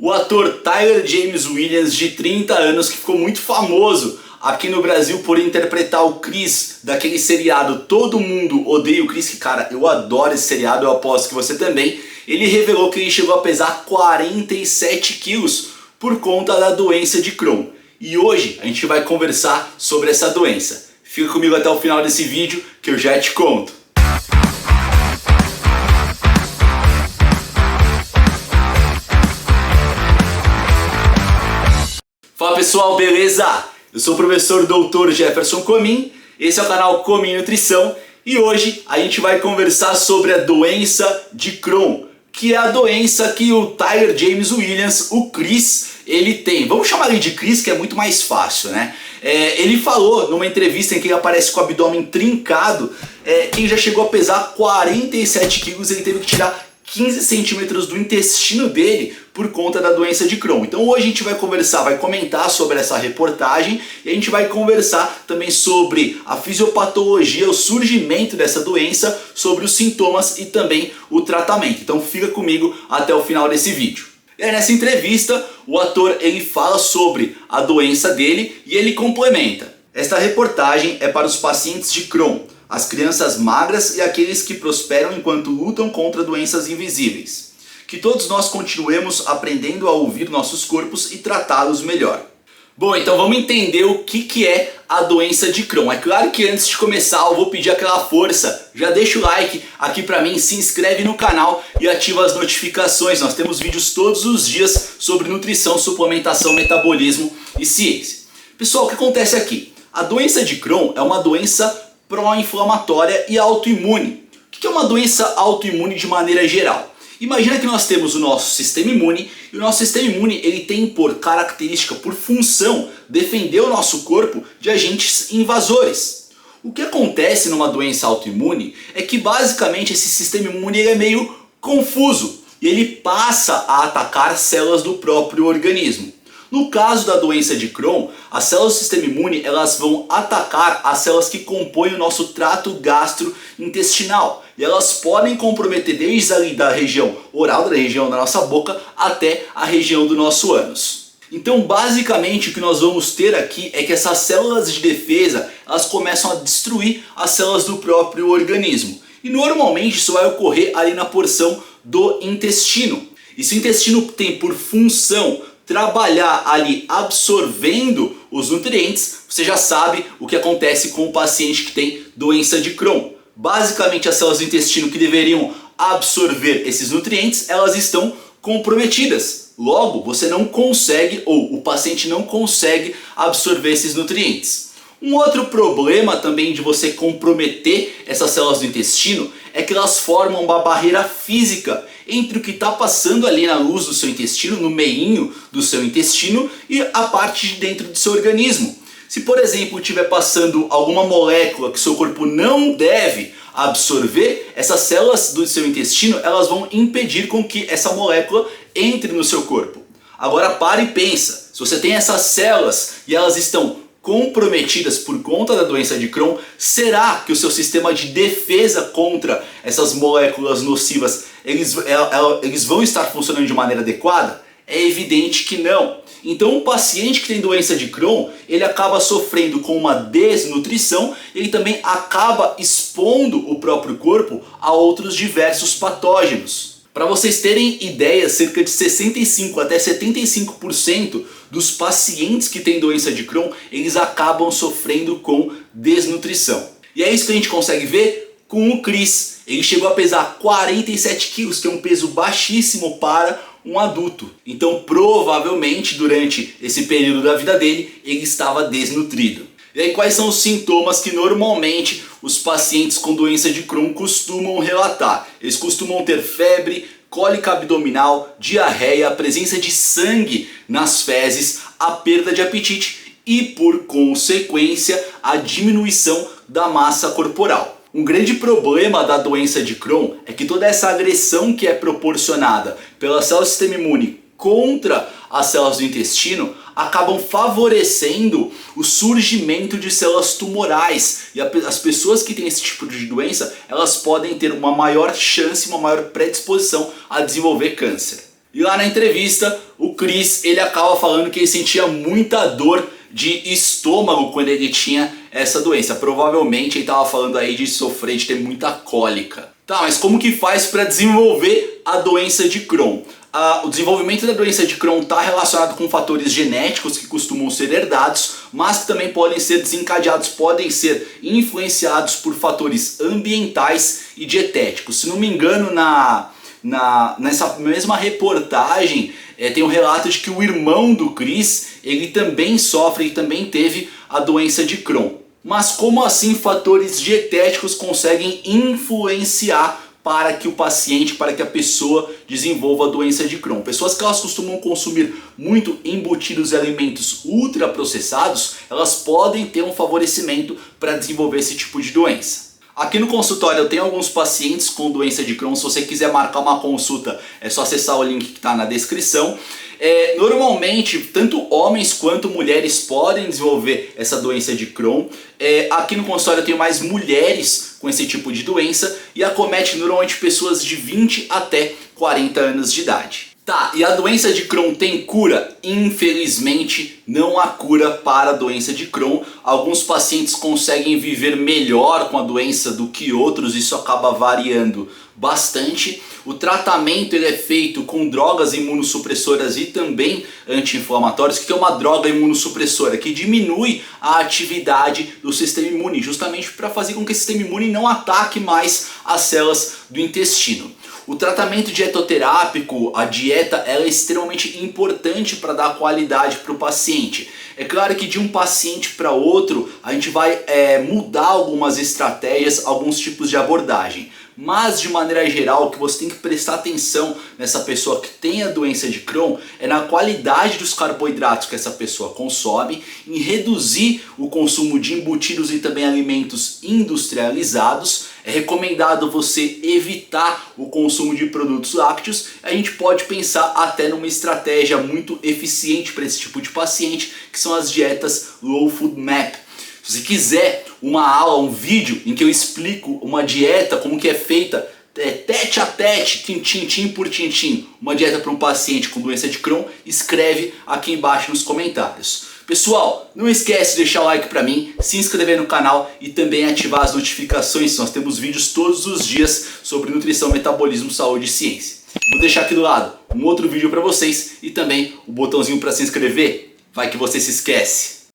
O ator Tyler James Williams, de 30 anos, que ficou muito famoso aqui no Brasil por interpretar o Chris daquele seriado Todo Mundo Odeia o Chris, que cara, eu adoro esse seriado, eu aposto que você também. Ele revelou que ele chegou a pesar 47 quilos por conta da doença de Crohn. E hoje a gente vai conversar sobre essa doença. Fica comigo até o final desse vídeo que eu já te conto. Fala pessoal, beleza? Eu sou o professor Dr. Jefferson Comin, esse é o canal Comin Nutrição e hoje a gente vai conversar sobre a doença de Crohn, que é a doença que o Tyler James Williams, o Chris, ele tem. Vamos chamar ele de Chris, que é muito mais fácil, né? Ele falou numa entrevista em que ele aparece com o abdômen trincado, que ele já chegou a pesar 47 quilos, ele teve que tirar 15 centímetros do intestino dele por conta da doença de Crohn. Então hoje a gente vai conversar, vai comentar sobre essa reportagem e a gente vai conversar também sobre a fisiopatologia, o surgimento dessa doença, sobre os sintomas e também o tratamento. Então fica comigo até o final desse vídeo. E aí, nessa entrevista, o ator ele fala sobre a doença dele e ele complementa. Esta reportagem é para os pacientes de Crohn, as crianças magras e aqueles que prosperam enquanto lutam contra doenças invisíveis. Que todos nós continuemos aprendendo a ouvir nossos corpos e tratá-los melhor. Bom, então vamos entender o que é a doença de Crohn. É claro que antes de começar eu vou pedir aquela força. Já deixa o like aqui pra mim, se inscreve no canal e ativa as notificações. Nós temos vídeos todos os dias sobre nutrição, suplementação, metabolismo e ciência. Pessoal, o que acontece aqui? A doença de Crohn é uma doença pró-inflamatória e autoimune. O que é uma doença autoimune de maneira geral? Imagina que nós temos o nosso sistema imune e o nosso sistema imune ele tem por característica, por função, defender o nosso corpo de agentes invasores. O que acontece numa doença autoimune é que basicamente esse sistema imune ele é meio confuso e ele passa a atacar células do próprio organismo. No caso da doença de Crohn, as células do sistema imune elas vão atacar as células que compõem o nosso trato gastrointestinal. E elas podem comprometer desde ali da região oral, da região da nossa boca, até a região do nosso ânus. Então basicamente o que nós vamos ter aqui é que essas células de defesa elas começam a destruir as células do próprio organismo. E normalmente isso vai ocorrer ali na porção do intestino. E se o intestino tem por função trabalhar ali absorvendo os nutrientes, você já sabe o que acontece com o paciente que tem doença de Crohn. Basicamente as células do intestino que deveriam absorver esses nutrientes, elas estão comprometidas. Logo, você não consegue, ou o paciente não consegue absorver esses nutrientes. Um outro problema também de você comprometer essas células do intestino é que elas formam uma barreira física entre o que está passando ali na luz do seu intestino, no meinho do seu intestino e a parte de dentro do seu organismo. Se por exemplo estiver passando alguma molécula que seu corpo não deve absorver, essas células do seu intestino elas vão impedir com que essa molécula entre no seu corpo. Agora para e pensa, se você tem essas células e elas estão comprometidas por conta da doença de Crohn, será que o seu sistema de defesa contra essas moléculas nocivas eles vão estar funcionando de maneira adequada? É evidente que não. Então um paciente que tem doença de Crohn, ele acaba sofrendo com uma desnutrição, ele também acaba expondo o próprio corpo a outros diversos patógenos. Para vocês terem ideia, cerca de 65 até 75% dos pacientes que têm doença de Crohn, eles acabam sofrendo com desnutrição. E é isso que a gente consegue ver com o Chris. Ele chegou a pesar 47 quilos, que é um peso baixíssimo para um adulto. Então provavelmente durante esse período da vida dele, ele estava desnutrido. E aí quais são os sintomas que normalmente os pacientes com doença de Crohn costumam relatar? Eles costumam ter febre, cólica abdominal, diarreia, presença de sangue nas fezes, a perda de apetite e por consequência a diminuição da massa corporal. Um grande problema da doença de Crohn é que toda essa agressão que é proporcionada pelas células do sistema imune contra as células do intestino acabam favorecendo o surgimento de células tumorais. E as pessoas que têm esse tipo de doença, elas podem ter uma maior chance, uma maior predisposição a desenvolver câncer. E lá na entrevista, o o Chris, ele acaba falando que ele sentia muita dor de estômago quando ele tinha essa doença. Provavelmente ele estava falando aí de sofrer, de ter muita cólica. Tá, mas como que faz para desenvolver a doença de Crohn? O desenvolvimento da doença de Crohn está relacionado com fatores genéticos que costumam ser herdados, mas que também podem ser desencadeados, podem ser influenciados por fatores ambientais e dietéticos. Se não me engano, nessa mesma reportagem tem um relato de que o irmão do Chris, ele também sofre, ele também teve a doença de Crohn. Mas como assim fatores dietéticos conseguem influenciar para que o paciente, para que a pessoa desenvolva a doença de Crohn? Pessoas que elas costumam consumir muito embutidos e alimentos ultraprocessados, elas podem ter um favorecimento para desenvolver esse tipo de doença. Aqui no consultório eu tenho alguns pacientes com doença de Crohn. Se você quiser marcar uma consulta, é só acessar o link que está na descrição. Normalmente, tanto homens quanto mulheres podem desenvolver essa doença de Crohn. Aqui no consultório eu tenho mais mulheres com esse tipo de doença e acomete normalmente pessoas de 20 até 40 anos de idade. Tá, e a doença de Crohn tem cura? Infelizmente não há cura para a doença de Crohn. Alguns pacientes conseguem viver melhor com a doença do que outros, isso acaba variando bastante. O tratamento ele é feito com drogas imunossupressoras e também anti-inflamatórios. O que é uma droga imunossupressora? Que diminui a atividade do sistema imune, justamente para fazer com que o sistema imune não ataque mais as células do intestino. O tratamento dietoterápico, a dieta, ela é extremamente importante para dar qualidade para o paciente. É claro que de um paciente para outro a gente vai mudar algumas estratégias, alguns tipos de abordagem. Mas de maneira geral, o que você tem que prestar atenção nessa pessoa que tem a doença de Crohn é na qualidade dos carboidratos que essa pessoa consome, em reduzir o consumo de embutidos e também alimentos industrializados. É recomendado você evitar o consumo de produtos lácteos. A gente pode pensar até numa estratégia muito eficiente para esse tipo de paciente, que são as dietas Low Food Map. Se você quiser uma aula, um vídeo em que eu explico uma dieta, como que é feita, tete a tete, tintim por tintim, uma dieta para um paciente com doença de Crohn, escreve aqui embaixo nos comentários. Pessoal, não esquece de deixar o like para mim, se inscrever no canal e também ativar as notificações. Nós temos vídeos todos os dias sobre nutrição, metabolismo, saúde e ciência. Vou deixar aqui do lado um outro vídeo para vocês e também o botãozinho para se inscrever. Vai que você se esquece.